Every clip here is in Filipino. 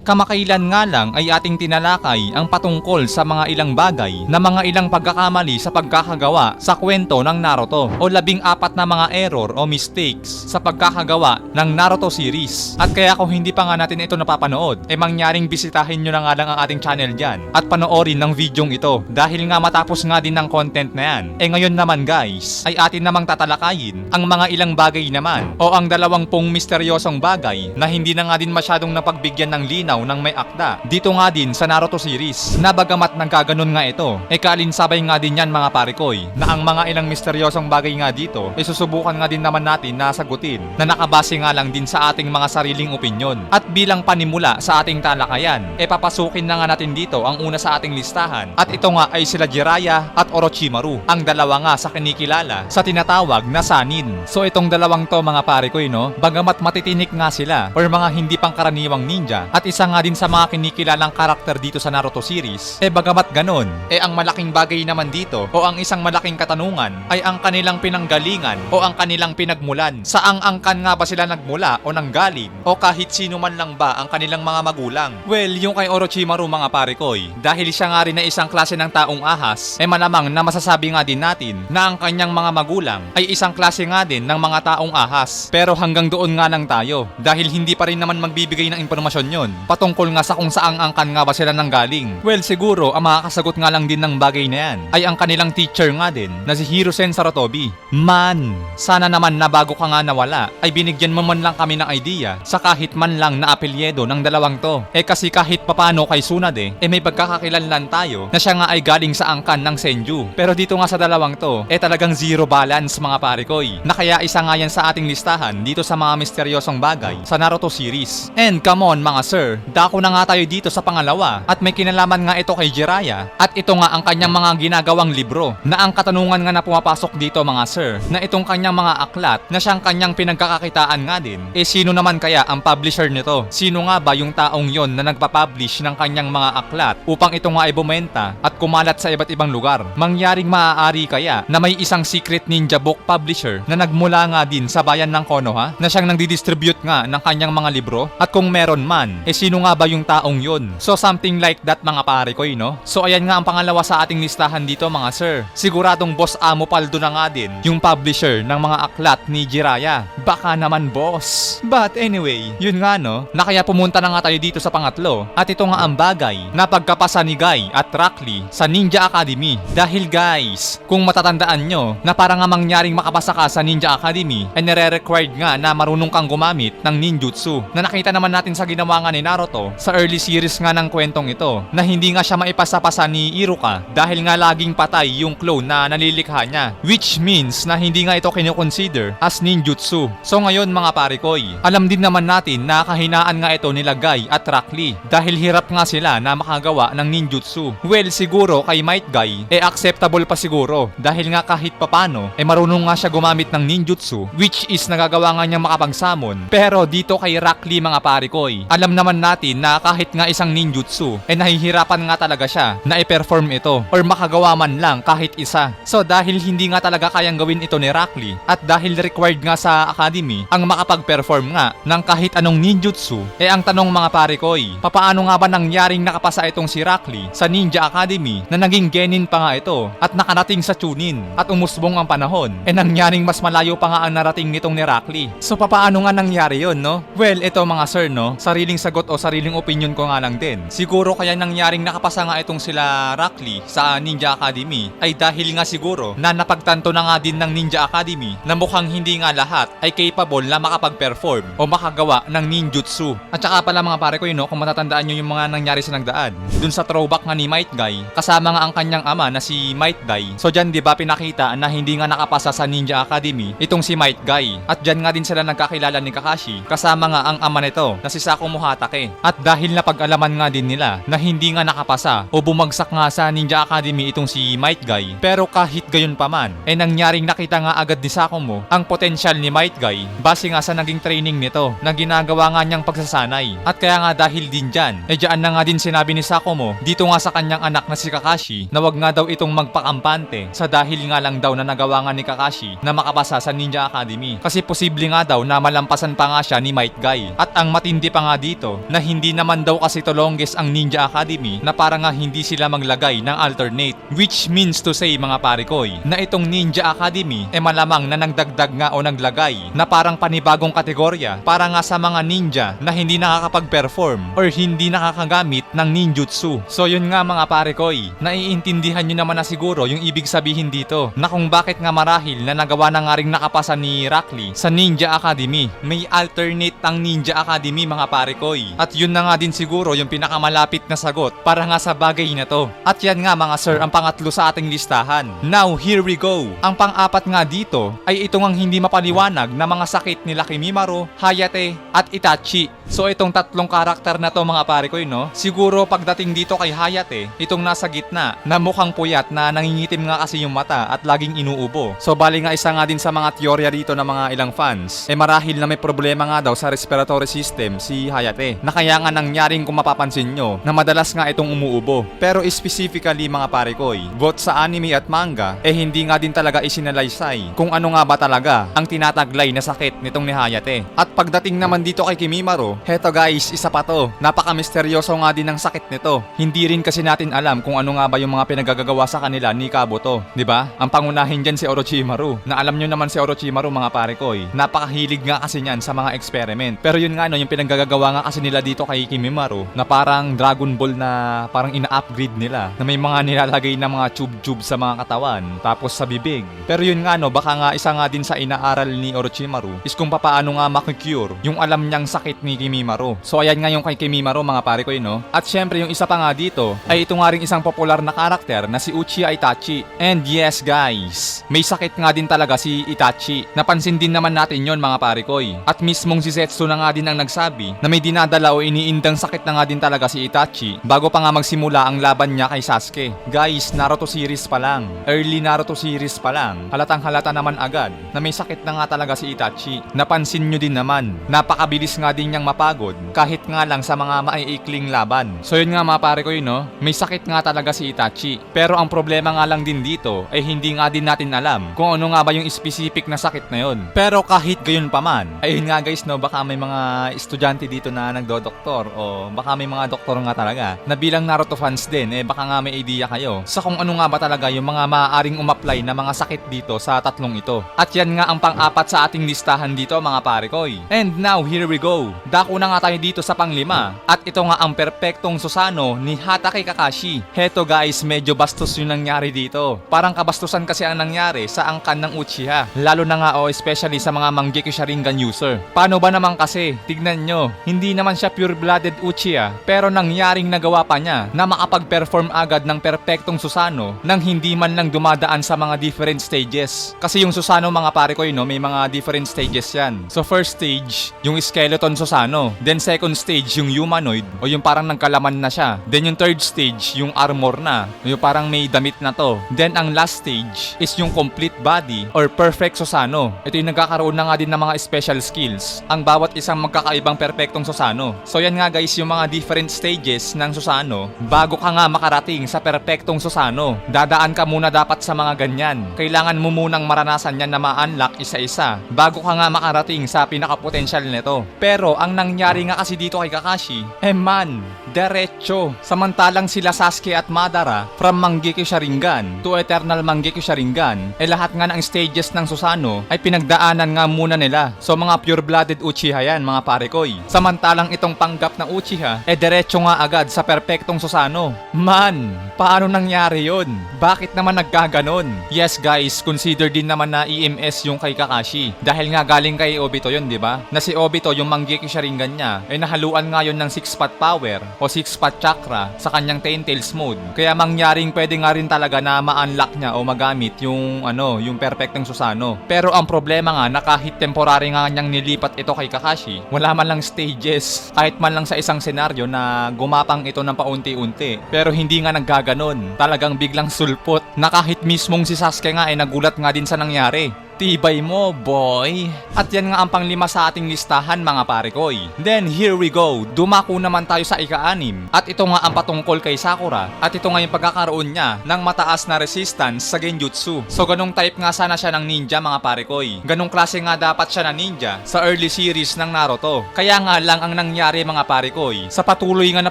Kamakailan nga lang ay ating tinalakay ang patungkol sa mga ilang bagay na mga ilang pagkakamali sa pagkakagawa sa kwento ng Naruto o 14 na mga error o mistakes sa pagkakagawa ng Naruto series. At kaya kung hindi pa nga natin ito napapanood, mangyaring bisitahin nyo na nga lang ang ating channel dyan at panoorin ng videong ito dahil nga matapos nga din ng content na yan. Ngayon naman guys, ay atin namang tatalakayin ang mga ilang bagay naman o ang 20 misteryosong bagay na hindi na nga din masyadong napagbigyan ng linaw ng may akda dito nga din sa Naruto series na bagamat nagkaganon nga ito, kaalinsabay nga din yan mga parikoy na ang mga ilang misteryosong bagay nga dito susubukan nga din naman natin na sagutin na nakabase nga lang din sa ating mga sariling opinyon. At bilang panimula sa ating talakayan, papasukin na nga natin dito ang una sa ating listahan at ito nga ay sila Jiraiya at Orochimaru, ang dalawa nga sa kinikilala sa tinatawag na Sannin. So itong dalawang to mga parikoy bagamat matitinik nga sila or mga hindi pangkaraniwang ninja at isa nga din sa mga kinikilalang karakter dito sa Naruto series, bagamat ganon, ang malaking bagay naman dito o ang isang malaking katanungan ay ang kanilang pinanggalingan o ang kanilang pinagmulan. Saang angkan nga ba sila nagmula o nanggaling o kahit sino man lang ba ang kanilang mga magulang? Well, yung kay Orochimaru mga parikoy, dahil siya nga rin na isang klase ng taong ahas, malamang na masasabi nga din natin na ang kanyang mga magulang ay isang klase nga din ng mga taong ahas. Pero hanggang doon nga lang tayo dahil hindi pa rin naman magbibigay ng impormasyon yon patungkol nga sa kung saang angkan nga ba sila nanggaling. Well, siguro ang makakasagot nga lang din ng bagay na yan ay ang kanilang teacher nga din na si Hiruzen Sarutobi. Man, sana naman na bago ka nga nawala ay binigyan mo man lang kami ng idea sa kahit man lang na apelyedo ng dalawang to. Kasi kahit papano kay Tsunade, may pagkakakilanlan tayo na siya nga ay galing sa angkan ng Senju. Pero dito nga sa dalawang to, talagang zero balance mga parikoy. Na kaya isa nga yan sa ating listahan dito sa mga misteryosong bagay sa Naruto series. And come on mga sir, dako na nga tayo dito sa pangalawa at may kinalaman nga ito kay Jiraiya at ito nga ang kanyang mga ginagawang libro na ang katanungan nga na pumapasok dito mga sir na itong kanyang mga aklat na siyang kanyang pinagkakakitaan nga din. Sino naman kaya ang publisher nito? Sino nga ba yung taong yon na nagpapublish ng kanyang mga aklat upang ito nga ay bumenta at kumalat sa iba't ibang lugar? Mangyaring maaari kaya na may isang secret ninja book publisher na nagmula nga din sa bayan ng Konoha na siyang nagdi-distribute nga ng kanyang mga libro? At kung meron man, sino nga ba yung taong yon? So something like that mga parikoy So ayan nga ang pangalawa sa ating listahan dito mga sir. Siguradong boss Amo Paldo na nga din yung publisher ng mga aklat ni Jiraiya. Baka naman boss. But anyway, yun nga na kaya pumunta na nga tayo dito sa pangatlo at ito nga ang bagay na pagkapasa ni Guy at Rock Lee sa Ninja Academy. Dahil guys, kung matatandaan nyo na para nga mangyaring makapasa ka sa Ninja Academy ay nare-required nga na marunong kang gumamit ng ninjutsu na nakita naman natin sa ginawa nga ni Naruto sa early series nga ng kwentong ito na hindi nga siya maipasa-pasa ni Iruka dahil nga laging patay yung clone na nalilikha niya, which means na hindi nga ito kino-consider as ninjutsu. So ngayon mga parikoy, alam din naman natin na kahinaan nga ito nila Guy at Rock Lee dahil hirap nga sila na makagawa ng ninjutsu. Well, siguro kay Might Guy acceptable pa siguro dahil nga kahit papano marunong nga siya gumamit ng ninjutsu, which is nagagawa nga niyang makapagsamon. Pero dito kay Rock Lee mga parikoy, alam naman natin na kahit nga isang ninjutsu nahihirapan nga talaga siya na i-perform ito or makagawa man lang kahit isa. So dahil hindi nga talaga kayang gawin ito ni Rock Lee at dahil required nga sa academy ang makapag-perform nga ng kahit anong ninjutsu, ang tanong mga parikoy, papaano nga ba nangyaring nakapasa itong si Rock Lee sa Ninja Academy na naging genin pa nga ito at nakarating sa Chunin at umusbong ang panahon, nangyaring mas malayo pa nga ang narating nitong ni Rock Lee. So papaano nga nangyari yun Well, ito mga sir sariling sagot o sariling opinion ko nga lang din. Siguro kaya nangyaring nakapasa nga itong sila Rock Lee sa Ninja Academy ay dahil nga siguro na napagtanto na nga din ng Ninja Academy na mukhang hindi nga lahat ay capable na makapag-perform o makagawa ng ninjutsu. At saka pala mga pare ko kung matatandaan nyo yung mga nangyari sa nagdaan dun sa throwback nga ni Might Guy, kasama nga ang kanyang ama na si Might Guy. So dyan diba pinakita na hindi nga nakapasa sa Ninja Academy itong si Might Guy. At dyan nga din sila nagkakilala ni Kakashi, kasama nga ang ama nito na si Saku Muhatake. At dahil napag-alaman nga din nila na hindi nga nakapasa o bumagsak nga sa Ninja Academy itong si Might Guy, pero kahit gayon pa man, nangyaring nakita nga agad ni Sakumo ang potensyal ni Might Guy base nga sa naging training nito na ginagawa nga niyang pagsasanay. At kaya nga dahil din dyan, dyan na nga din sinabi ni Sakumo dito nga sa kanyang anak na si Kakashi na wag nga daw itong magpakampante sa dahil nga lang daw na nagawa nga ni Kakashi na makapasa sa Ninja Academy. Kasi posible nga daw na malampasan pa nga siya ni Might Guy. At ang matindi pa nga dito, na hindi naman daw kasi to longest ang Ninja Academy na para nga hindi sila maglagay ng alternate. Which means to say mga parikoy, na itong Ninja Academy malamang na nagdagdag nga o naglagay na parang panibagong kategorya para nga sa mga ninja na hindi nakakapag-perform or hindi nakakagamit ng ninjutsu. So yun nga mga parikoy, naiintindihan nyo naman na siguro yung ibig sabihin dito na kung bakit nga marahil na nagawa na nga ring nakapasa ni Rock Lee sa Ninja Academy. May alternate ang Ninja Academy mga parikoy. At yun na nga din siguro yung pinakamalapit na sagot para nga sa bagay na to. At yan nga mga sir ang pangatlo sa ating listahan. Now here we go. Ang pang-apat nga dito ay itong ang hindi mapaliwanag na mga sakit nila Kimimaro, Hayate at Itachi. So itong tatlong karakter na to mga parikoy no, siguro pagdating dito kay Hayate, itong nasa gitna na mukhang puyat na nangingitim nga kasi yung mata at laging inuubo. So bali nga isa nga din sa mga teorya dito ng mga ilang fans, marahil na may problema nga daw sa respiratory system si Hayate. Na kaya nga nangyaring kung mapapansin nyo na madalas nga itong umuubo. Pero specifically mga parikoy, both sa anime at manga, hindi nga din talaga isinalaysay kung ano nga ba talaga ang tinataglay na sakit nitong ni Hayate. At pagdating naman dito kay Kimimaro, heto guys, isa pa to. Napaka-misteryoso nga din ng sakit nito. Hindi rin kasi natin alam kung ano nga ba yung mga pinagagagawa sa kanila ni Kabuto, 'di ba? Ang pangunahin diyan si Orochimaru. Na alam nyo naman si Orochimaru mga parikoy, napakahilig nga kasi niyan sa mga experiment. Pero yun nga no, yung pinagagagawa nga kasi nila dito kay Kimimaro na parang Dragon Ball na parang ina-upgrade nila. Na may mga nilalagay na mga tube-tube sa mga katawan, tapos sa bibig. Pero yun nga no, baka nga isa nga din sa inaaral ni Orochimaru is kung paano nga makikure yung alam niyang sakit ni Kimimaro. So ayan nga yung kay Kimimaro mga parikoy no. At syempre yung isa pa nga dito ay ito nga rin isang popular na karakter na si Uchiha Itachi. And yes guys, may sakit nga din talaga si Itachi. Napansin din naman natin yon mga parikoy. At mismong si Zetsu na nga din ang nagsabi na may dinadala o iniindang sakit na nga din talaga si Itachi bago pa nga magsimula ang laban niya kay Sasuke. Guys, Naruto series pa lang, early Naruto series pa lang, halatang halata naman agad na may sakit na nga talaga si Itachi. Napansin nyo din naman, napakabilis nga din niyang mapagod kahit nga lang sa mga maiikling laban. So yun nga mga parikoy no, may sakit nga talaga si Itachi. Pero ang problema nga lang din dito ay hindi nga din natin alam kung ano nga ba yung specific na sakit na yun. Pero kahit gayon pa man, ayun nga guys no, baka may mga estudyante dito na nagdodoktor o baka may mga doktor nga talaga na bilang Naruto fans din, baka nga may idea kayo sa kung ano nga ba talaga yung mga maaaring umapply na mga sakit dito sa tatlong ito. At yan nga ang pang-apat sa ating listahan dito mga parikoy. And now here we go. Dako na nga tayo dito sa panglima. At ito nga ang perpektong Susanoo ni Hatake Kakashi. Heto guys, medyo bastos yung nangyari dito. Parang kabastusan kasi ang nangyari sa angkan ng Uchiha. Lalo na nga especially sa mga Mangekyou Sharingan user. Paano ba naman kasi? Tignan nyo, hindi naman siya pure-blooded Uchiha, pero nangyaring nagawa pa niya na makapag-perform agad ng perpektong Susanoo nang hindi man lang dumadaan sa mga different stages. Kasi yung Susanoo mga parikoy no, may mga different stages yan. So first stage, yung skeleton Susanoo. Then second stage, yung humanoid o yung parang nagkalaman na siya. Then yung third stage, yung armor na, yung parang may damit na to. Then ang last stage is yung complete body or perfect Susanoo. Ito yung nagkakaroon na nga din ng mga special skills ang bawat isang magkakaibang perpektong Susanoo. So yan nga guys yung mga different stages ng Susanoo. Bago ka nga makarating sa perpektong Susanoo, dadaan ka muna dapat sa mga ganyan. Kailangan mo munang maranasan yan na ma-unlock isa-isa bago ka nga makarating sa pinaka-potential nito. Pero ang nangyari nga kasi dito kay Kakashi, man, diretso. Samantalang sila Sasuke at Madara from Mangekyou Sharingan to Eternal Mangekyou Sharingan, lahat nga ng stages ng Susanoo ay pinagdaanan nga muna nila. So mga pure-blooded Uchiha yan mga parikoy. Samantalang itong panggap na Uchiha, diretso nga agad sa perpektong Susanoo. Man, paano nangyari yun? Bakit naman nagkaganon? Yes guys, consider din naman na EMS yung kay Kakashi. Dahil nga galing kay Obito yun, di ba? Na si Obito yung Mangekyou Sharingan niya, nahaluan nga yun ng 6-path power o 6-path chakra sa kanyang Ten Tails mode. Kaya mangyaring pwede nga rin talaga na ma-unlock niya o magamit yung yung perpektong Susanoo. Pero ang problema nga na kahit temporary nga niyang nilipat ito kay Kakashi, wala man lang stages, kahit man lang sa isang senaryo na gumapang ito ng paunti-unti. Pero hindi nga naggaganon. Talagang biglang sulpot na kahit mismong si Sasuke nga nagulat nga din sa nangyari. tibay mo, boy. At yan nga ang panglima sa ating listahan mga parekoy. Then here we go, dumako naman tayo sa ika-6. At ito nga ang patungkol kay Sakura. At ito nga yung pagkakaroon niya ng mataas na resistance sa genjutsu. So ganong type nga sana siya ng ninja mga parekoy. Ganong klase nga dapat siya na ninja sa early series ng Naruto. Kaya nga lang ang nangyari mga parekoy, sa patuloy nga na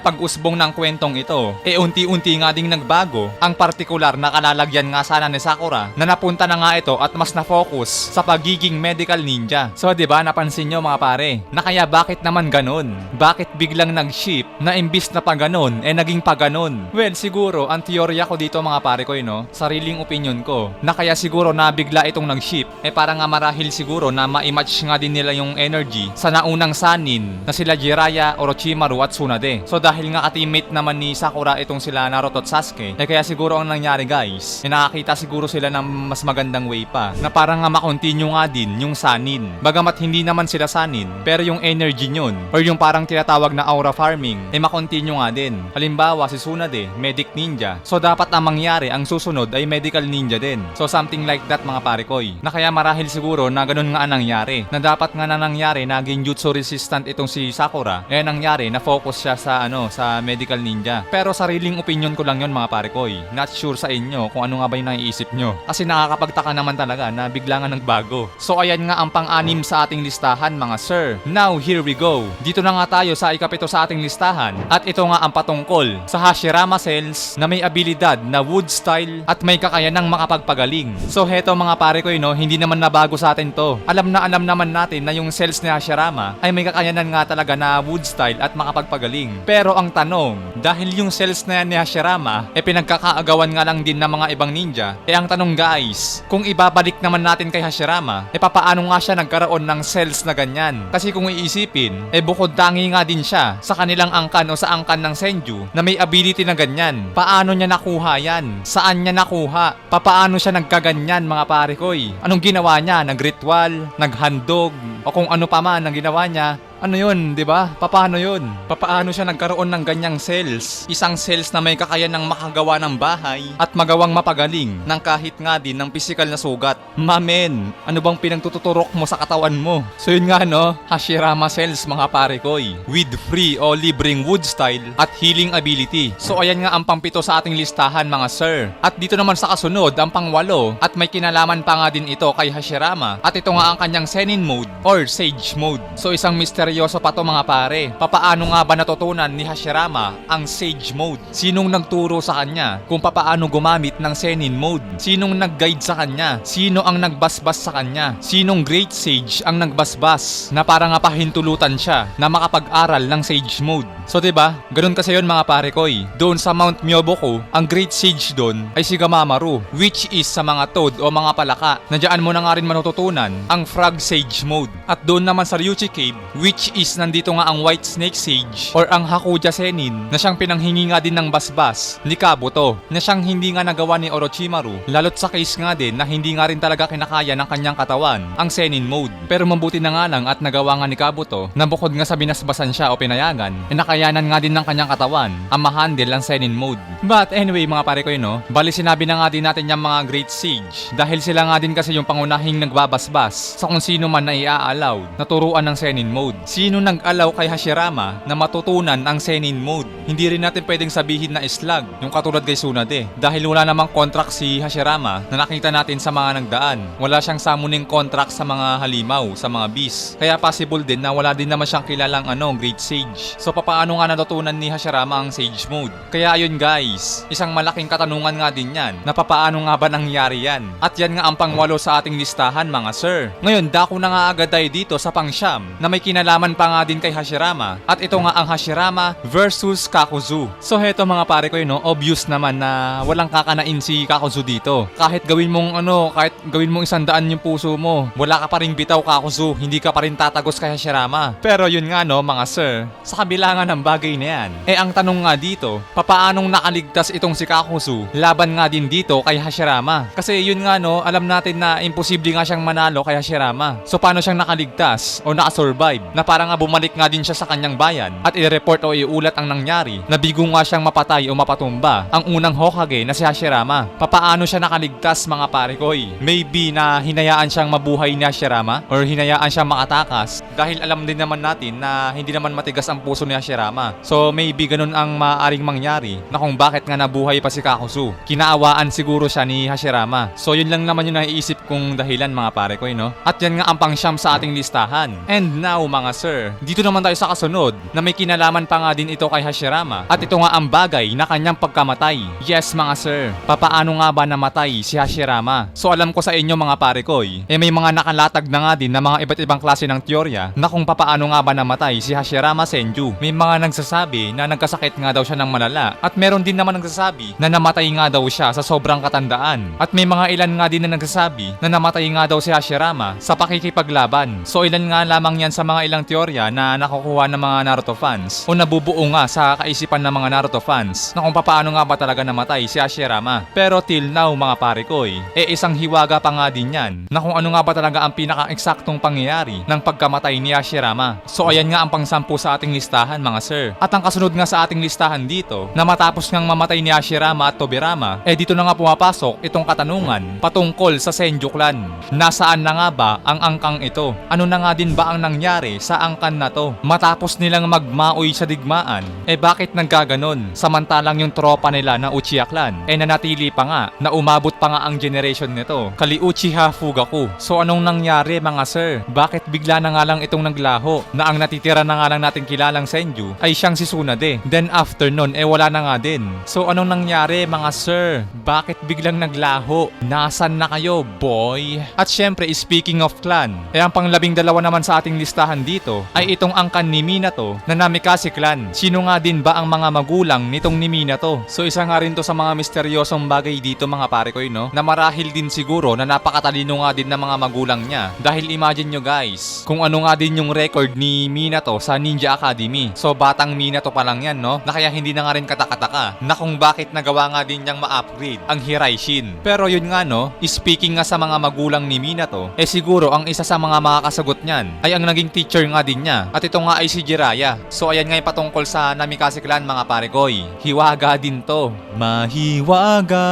pag-usbong ng kwentong ito, unti-unti nga ding nagbago ang partikular na kalalagyan nga sana ni Sakura na napunta na nga ito at mas na-focus sa pagiging medical ninja. So 'di ba napansin nyo mga pare, na kaya bakit naman ganon? Bakit biglang nag-ship na imbis na pa ganon naging pa ganon? Well, siguro ang teorya ko dito mga pare ko sariling opinion ko, na kaya siguro na bigla itong nag-ship para nga marahil siguro na ma-match nga din nila yung energy sa naunang sanin na sila Jiraiya, Orochimaru at Tsunade. So dahil nga ka-teammate naman ni Sakura itong sila Naruto at Sasuke, kaya siguro ang nangyari guys, nakakita siguro sila ng mas magandang way pa na parang nga ma-continue nga din yung sanin. Bagamat hindi naman sila sanin, pero yung energy nyon or yung parang tinatawag na aura farming ma-continue nga din. Halimbawa si Tsunade, medic ninja. So dapat ang mangyari, ang susunod ay medical ninja din. So something like that mga parekoy. Na kaya marahil siguro na ganun nga ang nangyari. Na dapat nga na nangyari na genjutsu resistant itong si Sakura. Nangyari na focus siya sa sa medical ninja. Pero sariling opinion ko lang yon mga parekoy. Not sure sa inyo kung ano nga ba yung naiisip nyo. Kasi nakakapagtaka naman talaga na bigla nga nagbago. So ayan nga ang pang-anim sa ating listahan mga sir. Now here we go. Dito na nga tayo sa ikapito sa ating listahan. At ito nga ang patungkol sa Hashirama cells na may abilidad na wood style at may kakayanang makapagpagaling. So heto mga pare ko hindi naman nabago sa atin to. Alam naman natin na yung cells ni Hashirama ay may kakayanan nga talaga na wood style at makapagpagaling. Pero ang tanong, dahil yung cells na yan ni Hashirama pinagkakaagawan nga lang din ng mga ibang ninja, ang tanong guys, kung ibabalik naman natin kay Hashirama, papaano nga siya nagkaroon ng cells na ganyan? Kasi kung iisipin, bukod tangi nga din siya sa kanilang angkan o sa angkan ng Senju na may ability na ganyan. Paano niya nakuha yan? Saan niya nakuha? Papaano siya nagkaganyan mga pare koy? Anong ginawa niya? Nagritual? Naghandog? O kung ano pa man ang ginawa niya? Ano yun, di ba? Papaano yun? Papaano siya nagkaroon ng ganyang cells? Isang cells na may kakayanang makagawa ng bahay at magawang mapagaling ng kahit nga din ng physical na sugat. Mamen, ano bang pinagtututurok mo sa katawan mo? So yun nga Hashirama cells mga pare koy, with free o libreng wood style at healing ability. So ayan nga ang pangpito sa ating listahan mga sir. At dito naman sa kasunod, ang pangwalo at may kinalaman pa nga din ito kay Hashirama. At ito nga ang kanyang Senin mode or Sage mode. So isang seryoso pa to mga pare. Papaano nga ba natutunan ni Hashirama ang Sage mode? Sinong nagturo sa kanya kung papaano gumamit ng Senin mode? Sinong nag-guide sa kanya? Sino ang nagbasbas sa kanya? Sinong Great Sage ang nagbasbas na para nga pahintulutan siya na makapag-aral ng Sage mode? So 'di ba? Ganun kasi 'yon mga pare koy. Doon sa Mount Myoboku, ang Great Sage doon ay si Gamamaru, which is sa mga toad o mga palaka. Na diyan mo na nga rin matututunan ang Frog Sage mode. At doon naman sa Ryuchi Cave, which is nandito nga ang White Snake Sage or ang Hakuja Senin na siyang pinanghingi nga din ng basbas ni Kabuto na siyang hindi nga nagawa ni Orochimaru, lalo't sa case nga din na hindi nga rin talaga kinakaya ng kanyang katawan ang Senin mode. Pero mabuti na nga lang at nagawa nga ni Kabuto na bukod nga sa binasbasan siya o pinayagan, nakayanan nga din ng kanyang katawan ang ma-handle ang Senin mode. But anyway mga pare ko bali sinabi na nga din natin yung mga Great Sage dahil sila nga din kasi yung pangunahing nagbabasbas sa kung sino man na i-allowed na turuan ng Senin mode. Sino nag-allow kay Hashirama na matutunan ang Senin mode? Hindi rin natin pwedeng sabihin na slug, yung katulad kay Tsunade. Dahil wala namang contract si Hashirama na nakita natin sa mga nagdaan. Wala siyang summoning contract sa mga halimaw, sa mga beast. Kaya possible din na wala din naman siyang kilalang Great Sage. So papaano nga natutunan ni Hashirama ang Sage mode? Kaya ayun guys, isang malaking katanungan nga din yan, na papaano nga ba nangyari yan? At yan nga ang pangwalo sa ating listahan mga sir. Ngayon, dako na nga agad tayo dito sa pangsyam na may kinalaman pa nga din kay Hashirama. At ito nga ang Hashirama versus Kakuzu. So heto mga pare ko obvious naman na walang kakanain si Kakuzu dito. Kahit gawin mong kahit gawin mong 100 yung puso mo, wala ka pa rin bitaw Kakuzu, hindi ka pa rin tatagos kay Hashirama. Pero yun nga mga sir, sa kabila nga ng bagay na yan, ang tanong nga dito, papaanong nakaligtas itong si Kakuzu laban nga din dito kay Hashirama? Kasi yun nga alam natin na imposible nga siyang manalo kay Hashirama. So paano siyang nakaligtas o nakasurvive? na parang nga bumalik nga din siya sa kanyang bayan at i-report o iulat ang nangyari na bigo nga siyang mapatay o mapatumba ang unang Hokage na si Hashirama. Papaano siya nakaligtas mga pare koy? Maybe na hinayaan siyang mabuhay ni Hashirama or hinayaan siyang makatakas dahil alam din naman natin na hindi naman matigas ang puso ni Hashirama. So maybe ganun ang maaaring mangyari na kung bakit nga nabuhay pa si Kakuzu. Kinaawaan siguro siya ni Hashirama. So yun lang naman yung naiisip kong dahilan mga pare koy, no? At yan nga ang pangsyam sa ating listahan. And now mga sir, dito naman tayo sa kasunod na may kinalaman pa nga din ito kay Hashirama at ito nga ang bagay na kanyang pagkamatay. Yes mga sir, papaano nga ba namatay si Hashirama? So alam ko sa inyo mga pare koy, may mga nakalatag na nga din na mga iba't ibang klase ng teorya na kung papaano nga ba namatay si Hashirama Senju. May mga nagsasabi na nagkasakit nga daw siya ng malala at meron din naman nagsasabi na namatay nga daw siya sa sobrang katandaan. At may mga ilan nga din na nagsasabi na namatay nga daw si Hashirama sa pakikipaglaban. So ilan nga lamang yan sa mga ilang teorya na nakukuha ng mga Naruto fans o nabubuo nga sa kaisipan ng mga Naruto fans na kung paano nga ba talaga namatay si Hashirama. Pero till now mga pare koy, isang hiwaga pa nga din yan na kung ano nga ba talaga ang pinaka-eksaktong pangyayari ng pagkamatay ni Hashirama. So ayan nga ang pangsampu sa ating listahan mga sir. At ang kasunod nga sa ating listahan dito na matapos ngang mamatay ni Hashirama at Tobirama, dito na nga pumapasok itong katanungan patungkol sa Senju clan. Nasaan na nga ba ang angkang ito? Ano na nga din ba ang nangyari sa angkan na to? Matapos nilang magmaoy sa digmaan, bakit nagkaganon? Samantalang yung tropa nila na Uchiha clan, nanatili pa nga, na umabot pa nga ang generation nito, kali Uchiha Fugaku. So anong nangyari mga sir? Bakit bigla na nga lang itong naglaho na ang natitira na nga lang nating kilalang Senju ay siyang si Tsunade? Then after nun, wala na nga din. So anong nangyari mga sir? Bakit biglang naglaho? Nasaan na kayo boy? At syempre speaking of clan, ang pang-12 naman sa ating listahan dito ay itong angkan ni Minato na Namikaze clan. Sino nga din ba ang mga magulang nitong ni Minato? So isa nga rin to sa mga misteryosong bagay dito mga pare koy, no? Na marahil din siguro na napakatalino nga din ng mga magulang niya. Dahil imagine nyo guys, kung ano nga din yung record ni Minato sa Ninja Academy. So batang Minato pa lang yan, no? Na kaya hindi na nga rin katakataka na kung bakit nagawa nga din niyang ma-upgrade ang Hiraishin. Pero yun nga no, speaking nga sa mga magulang ni Minato, siguro ang isa sa mga makakasagot niyan ay ang naging teacher nga din niya. At ito nga ay si Jiraiya. So ayan nga yung patungkol sa Namikaze clan mga pare koy. Hiwaga din to. Mahiwaga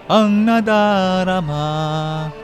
ang nadarama.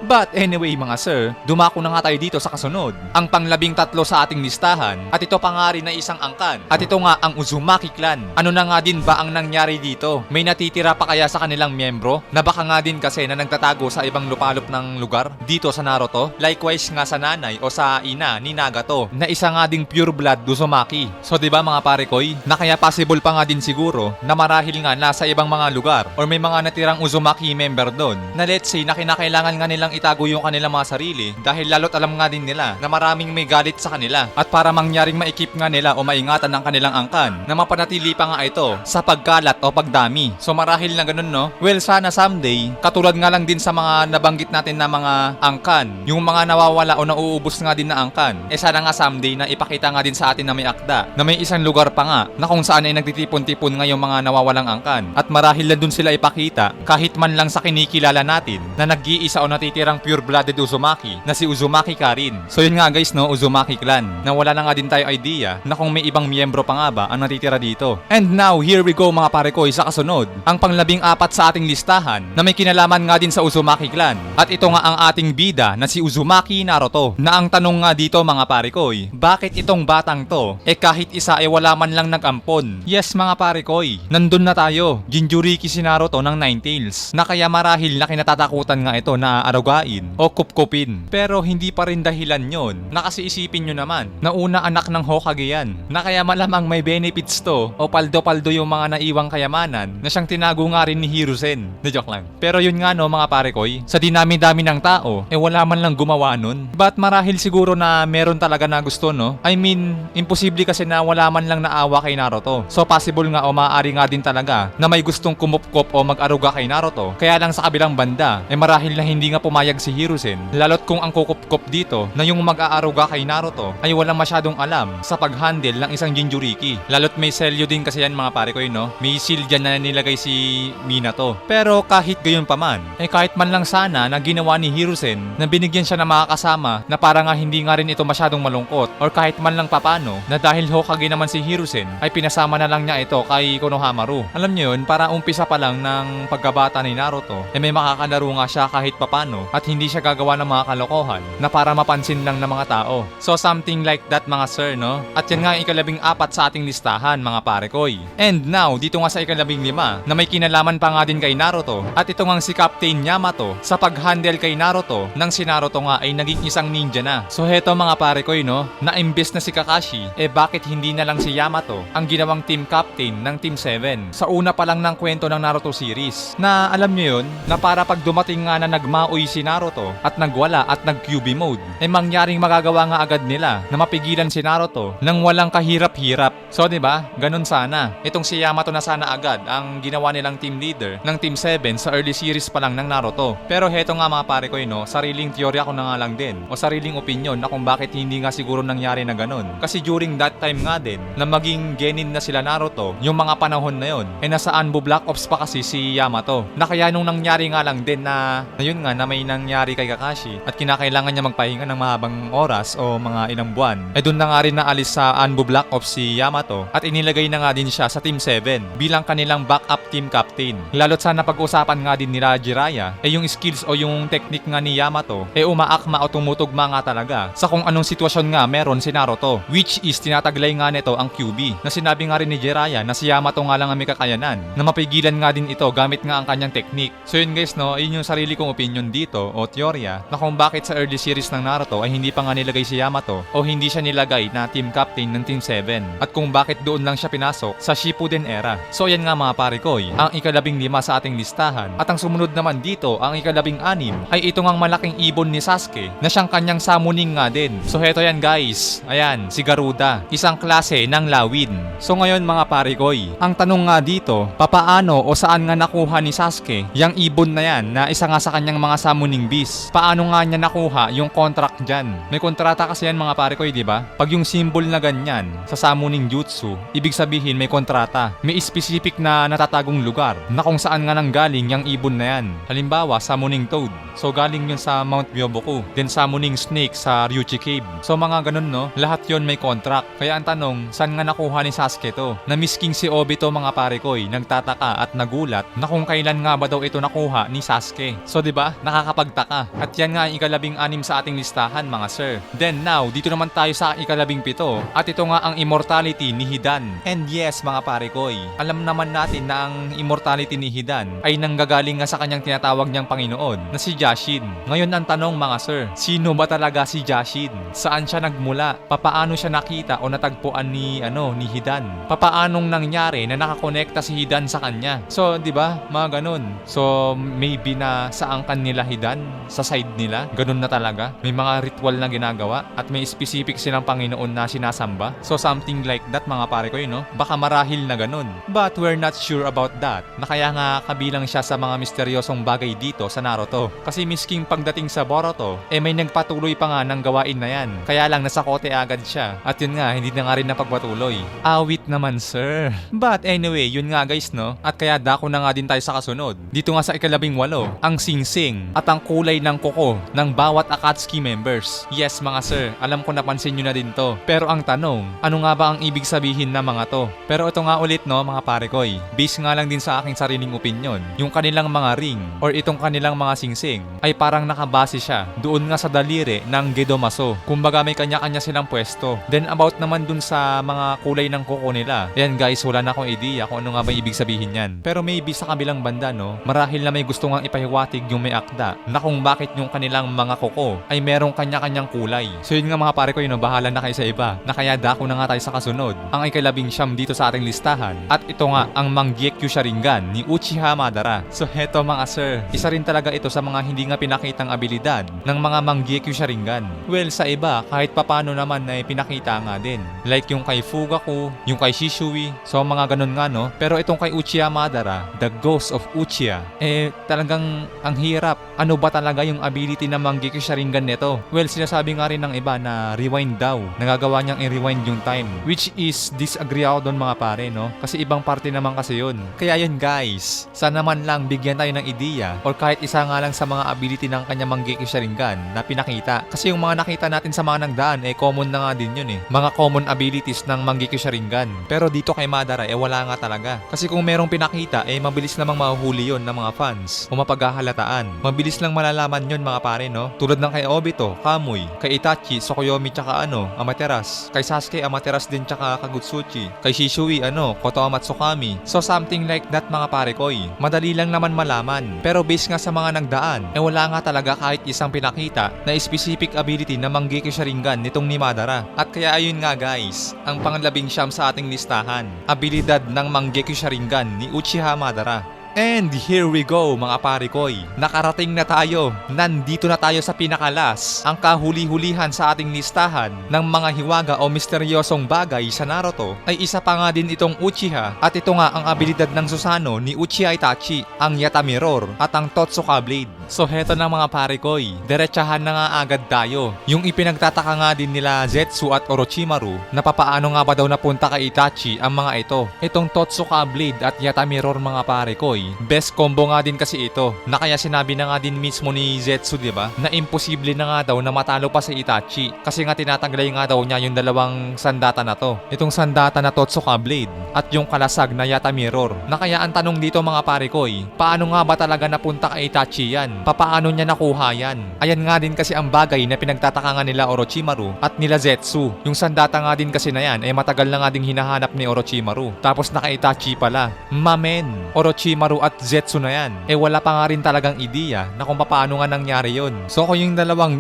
But anyway mga sir, dumako na nga tayo dito sa kasunod. Ang pang-13 sa ating listahan at ito pa nga rin na isang angkan. At ito nga ang Uzumaki clan. Ano na nga din ba ang nangyari dito? May natitira pa kaya sa kanilang miyembro? Na baka nga din kasi na nagtatago sa ibang lupalop ng lugar dito sa Naruto? Likewise nga sa nanay o sa ina ni Nagato na isa nga ding pure blood Uzumaki. So diba mga pare koy, na kaya possible pa nga din siguro na marahil nga nasa ibang mga lugar or may mga natirang Uzumaki member doon na let's say na kinakailangan nga nilang itago yung kanilang mga sarili dahil lalo't alam nga din nila na maraming may galit sa kanila at para mangyaring maikip nga nila o maingatan ng kanilang angkan na mapanatili pa nga ito sa pagkalat o pagdami. So marahil na ganun no? Well sana someday, katulad nga lang din sa mga nabanggit natin na mga angkan, yung mga nawawala o nauubos nga din na angkan, sana nga someday na ipakita nga din sa atin na may akda na may isang lugar pa nga na kung saan ay nagtitipon-tipon nga yung mga nawawalang angkan at marahil na dun sila ipakita kahit man lang sa kinikilala natin na nag-iisa o natitirang pure-blooded Uzumaki na si Uzumaki Karin. So yun nga guys no, Uzumaki clan, na wala na nga din tayo idea na kung may ibang miyembro pa nga ba ang natitira dito. And now, here we go mga pare koy sa kasunod. Ang pang-14 sa ating listahan na may kinalaman nga din sa Uzumaki clan. At ito nga ang ating bida na si Uzumaki Naruto. Na ang tanong nga dito mga pare koy, bakit itong batang to kahit isa wala man lang nag-ampon? Yes mga pare koy, nandun na tayo. Jinchuriki si Naruto ng Nine Tails na kaya marahil na kinatatakutan nga ito na arugain o kupkupin. Pero hindi pa rin dahilan yon na kasi isipin nyo naman na una anak ng Hokage yan na kaya malamang may benefits to o paldo-paldo yung mga naiwang kayamanan na siyang tinago nga rin ni Hiruzen. Na joke lang. Pero yun nga no mga pare koy, sa dinami-dami ng tao wala man lang gumawa nun. But marahil siguro na meron talaga na gusto no? I mean, imposible kasi na wala man lang naawa kay Naruto. So possible nga o maaari nga din talaga na may gustong kumupkop o mag-aruga kay Naruto Naruto. Kaya lang sa kabilang banda, marahil na hindi nga pumayag si Hiruzen, lalo't kung ang kukup-kup dito na yung mag-aaruga kay Naruto ay walang masyadong alam sa pag-handle ng isang Jinchuriki. Lalo't may selyo din kasi yan mga pare ko no? May shield dyan na nilagay si Minato. Pero kahit gayon pa man, kahit man lang sana na ginawa ni Hiruzen na binigyan siya ng mga kasama na para nga hindi nga rin ito masyadong malungkot, or kahit man lang papano na dahil Hokage naman si Hiruzen ay pinasama na lang niya ito kay Konohamaru. Alam niyo yun, para umpisa pa lang ng pagkabata ni Naruto may makakalaro nga siya kahit papano at hindi siya gagawa ng mga kalokohan na para mapansin lang ng mga tao. So something like that mga sir, no? At yan nga ang ikalabing-4 sa ating listahan mga pare koy. And now, dito nga sa ikalabing-5 na may kinalaman pa nga din kay Naruto at ito nga si Captain Yamato sa pag-handle kay Naruto nang si Naruto nga ay naging isang ninja na. So heto mga pare koy, no? Na imbes na si Kakashi, bakit hindi na lang si Yamato ang ginawang team captain ng Team 7 sa una pa lang ng kwento ng Naruto series? Na alam nyo yun, na para pag dumating nga na nagmaoy si Naruto at nagwala at nag-QB mode, mangyaring magagawa nga agad nila na mapigilan si Naruto nang walang kahirap-hirap. So 'di ba? Ganun sana. Itong si Yamato na sana agad ang ginawa nilang team leader ng Team 7 sa early series pa lang ng Naruto. Pero heto nga mga pare ko, no, sariling teorya ko na nga lang din o sariling opinion na kung bakit hindi nga siguro nangyari na ganun. Kasi during that time nga din na maging genin na sila Naruto, yung mga panahon na yun, nasa Anbu Black Ops pa kasi si Yamato. Na kaya nung nangyari nga lang din na yun nga na may nangyari kay Kakashi at kinakailangan niya magpahinga ng mahabang oras o mga ilang buwan, doon na nga rin naalis sa Anbu Black Ops si Yamato at inilagay na nga din siya sa Team 7 bilang kanilang backup team captain. Lalo't sa napag-usapan nga din nila Jiraiya, yung skills o yung technique nga ni Yamato umaakma o tumutugma nga talaga sa kung anong sitwasyon nga meron si Naruto, which is tinataglay nga nito ang QB na sinabi nga rin ni Jiraiya na si Yamato nga lang ang may kakayanan na mapigilan nga din ito gamit nga ang kanyang technique. So yun guys, no, yun yung sarili kong opinion dito o teorya na kung bakit sa early series ng Naruto ay hindi pa nga nilagay si Yamato o hindi siya nilagay na team captain ng Team 7 at kung bakit doon lang siya pinasok sa Shippuden era. So yan nga mga pare ko, ang ikalabing-5 sa ating listahan. At ang sumunod naman dito, ang ikalabing-6 ay ito ngang malaking ibon ni Sasuke na siyang kanyang summoning nga din. So heto yan guys, ayan, si Garuda, isang klase ng lawin. So ngayon mga pare ko, ang tanong nga dito, papaano o saan nga nakuha ni Sasuke yung ibon na yan na isa nga sa kanyang mga summoning beast? Paano nga niya nakuha yung contract dyan? May kontrata kasi yan mga pare ko, di ba? Pag yung symbol na ganyan sa summoning jutsu, ibig sabihin may kontrata. May specific na natatagong lugar na kung saan nga nanggaling yung ibon na yan. Halimbawa, summoning toad. So galing yun sa Mount Myoboku. Then summoning snake sa Ryuchi Cave. So mga ganun no, lahat yon may contract. Kaya ang tanong, saan nga nakuha ni Sasuke to? Na misking si Obito mga pare ko, nagtataka at nagulat na kung kailan nga ba daw ito nakuha ni Sasuke. So 'di ba? Nakakapagtaka. At yan nga ang ikalabing-6 sa ating listahan mga sir. Then now, dito naman tayo sa ikalabing-7 at ito nga ang immortality ni Hidan. And yes mga pare ko, alam naman natin na ang immortality ni Hidan ay nanggagaling nga sa kanyang tinatawag niyang Panginoon na si Jashin. Ngayon ang tanong mga sir, sino ba talaga si Jashin? Saan siya nagmula? Papaano siya nakita o natagpuan ni Hidan? Papaanong nangyari na nakakonekta si Hidan sa kanya? So 'di ba? Mga ganun. So maybe na sa angkan nila Hidan, sa side nila, ganun na talaga. May mga ritual na ginagawa at may specific silang Panginoon na sinasamba. So something like that mga pare ko, no? Baka marahil na ganun. But we're not sure about that. Na kaya nga kabilang siya sa mga misteryosong bagay dito sa Naruto. Kasi misking pagdating sa Boruto, may nagpatuloy pa nga ng gawain na yan. Kaya lang nasa kote agad siya. At yun nga, hindi na nga rin napagpatuloy. Awit naman sir. But anyway, yun nga guys, no? At kaya dako na nga din tayo sa kasunod. Dito nga sa ikalabing-8, ang singsing at ang kulay ng kuko ng bawat Akatsuki members. Yes mga sir, alam ko napansin nyo na din to. Pero ang tanong, ano nga ba ang ibig sabihin na mga to? Pero ito nga ulit no mga pare ko, base nga lang din sa aking sariling opinion. Yung kanilang mga ring or itong kanilang mga singsing ay parang nakabase siya doon nga sa daliri ng Gedomaso. Kumbaga may kanya-kanya silang pwesto. Then about naman dun sa mga kulay ng kuko nila. Ayan guys, wala na akong idea kung ano nga ba ibig sabihin yan. Pero maybe sa kabilang banda no, marahil na may gusto ngang ipahiwatig yung may akda na kung bakit yung kanilang mga kuko ay merong kanya-kanyang kulay. So yun nga mga pare ko, bahala na kayo sa iba. Na kaya dako na nga tayo sa kasunod. Ang ikalabing-9 dito sa ating listahan. At ito nga ang Mangekyou Sharingan ni Uchiha Madara. So heto mga sir, isa rin talaga ito sa mga hindi nga pinakitang abilidad ng mga Mangekyou Sharingan. Well sa iba, kahit papano naman ay pinakita nga din. Like yung kay Fugaku, yung kay Shishui. So mga ganun nga no. Pero itong kay Uchiha Madara, The Ghost of Uchiha, Uchiha, talagang ang hirap. Ano ba talaga yung ability ng Mangekyo Sharingan nito? Well, sinasabi nga rin ng iba na rewind daw. Nagagawa niyang i-rewind yung time. Which is disagree ako doon mga pare, no? Kasi ibang parte naman kasi yun. Kaya yun guys, sana man lang bigyan tayo ng ideya or kahit isa nga lang sa mga ability ng kanya Mangekyo Sharingan na pinakita. Kasi yung mga nakita natin sa mga nagdaan, common na nga din yun Mga common abilities ng Mangekyo Sharingan. Pero dito kay Madara, wala nga talaga. Kasi kung merong pinakita, mabilis namang mahuhuli yun ng mga fans o mapaghahalataan. Mabilis lang malalaman yun mga pare, no? Tulad ng kay Obito, Kamui, kay Itachi, Tsukuyomi, tsaka Amaterasu. Kay Sasuke, Amaterasu din tsaka Kagutsuchi. Kay Shisui, Kotoa Matsukami. So something like that mga pare koy. Madali lang naman malaman. Pero based nga sa mga nagdaan, wala nga talaga kahit isang pinakita na specific ability na Mangekyo Sharingan nitong ni Madara. At kaya ayun nga guys, ang pang-19 sa ating listahan, abilidad ng Mangekyo Sharingan ni Uchiha Madara. And here we go mga pare koy. Nakarating na tayo. Nandito na tayo sa pinakalas. Ang kahuli-hulihan sa ating listahan ng mga hiwaga o misteryosong bagay sa Naruto ay isa pa nga din itong Uchiha. At ito nga ang abilidad ng Susanoo ni Uchiha Itachi, ang Yata Mirror at ang Totsuka Blade. So heto na mga pare koy. Diretsahan na nga agad tayo. Yung ipinagtataka nga din nila Zetsu at Orochimaru na papaano nga ba daw napunta kay Itachi ang mga ito. Itong Totsuka Blade at Yata Mirror mga pare koy. Best combo nga din kasi ito na kaya sinabi na nga din mismo ni Zetsu, diba? Na imposible na nga daw na matalo pa si Itachi kasi nga tinataglay nga daw niya yung dalawang sandata na to. Itong sandata na Totsuka Blade at yung kalasag na Yata Mirror. Na kaya ang tanong dito mga pare koy, paano nga ba talaga napunta kay Itachi yan? Papaano niya nakuha yan? Ayan nga din kasi ang bagay na pinagtataka nga nila Orochimaru at nila Zetsu. Yung sandata nga din kasi na yan matagal na nga ding hinahanap ni Orochimaru. Tapos naka Itachi pala. Mamen, Orochimaru at Zetsu na yan. Wala pa nga rin talagang ideya na kung paano nga nangyari yun. So kung yung dalawang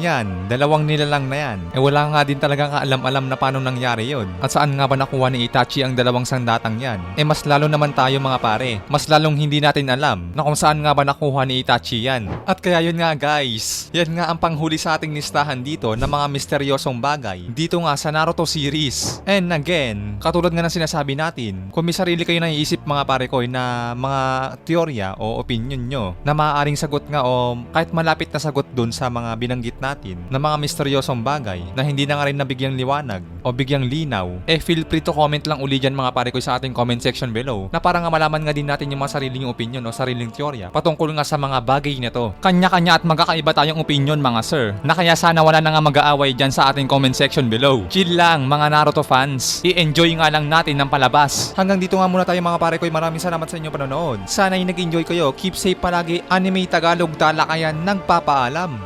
nilalang na yan, wala nga din talagang kaalam-alam na paano nangyari yun. At saan nga ba nakuha ni Itachi ang dalawang sandatang yan? Mas lalo naman tayo mga pare. Mas lalong hindi natin alam na kung saan nga ba nakuha ni Itachi yan. At kaya yun nga guys, yan nga ang panghuli sa ating listahan dito ng mga misteryosong bagay dito nga sa Naruto series. And again, katulad nga ng sinasabi natin, kung may sarili kayo naiisip mga pare ko na mga teorya o opinion nyo na maaaring sagot nga o kahit malapit na sagot dun sa mga binanggit natin na mga misteryosong bagay na hindi na nga rin nabigyang liwanag o bigyang linaw, feel free to comment lang uli dyan mga pare ko sa ating comment section below na para nga malaman nga din natin yung mga sariling opinion o sariling teorya patungkol nga sa mga bagay na to. Kanya-kanya at magkakaiba tayong opinion mga sir na kaya sana wala na nga mag-aaway dyan sa ating comment section below. Chill lang mga Naruto fans, i-enjoy nga lang natin ng palabas. Hanggang dito nga muna tayo mga pare ko, maraming salamat sa inyong panonood. Sana'y nag-enjoy kayo, keep safe palagi. Anime Tagalog Talakayan nagpapaalam.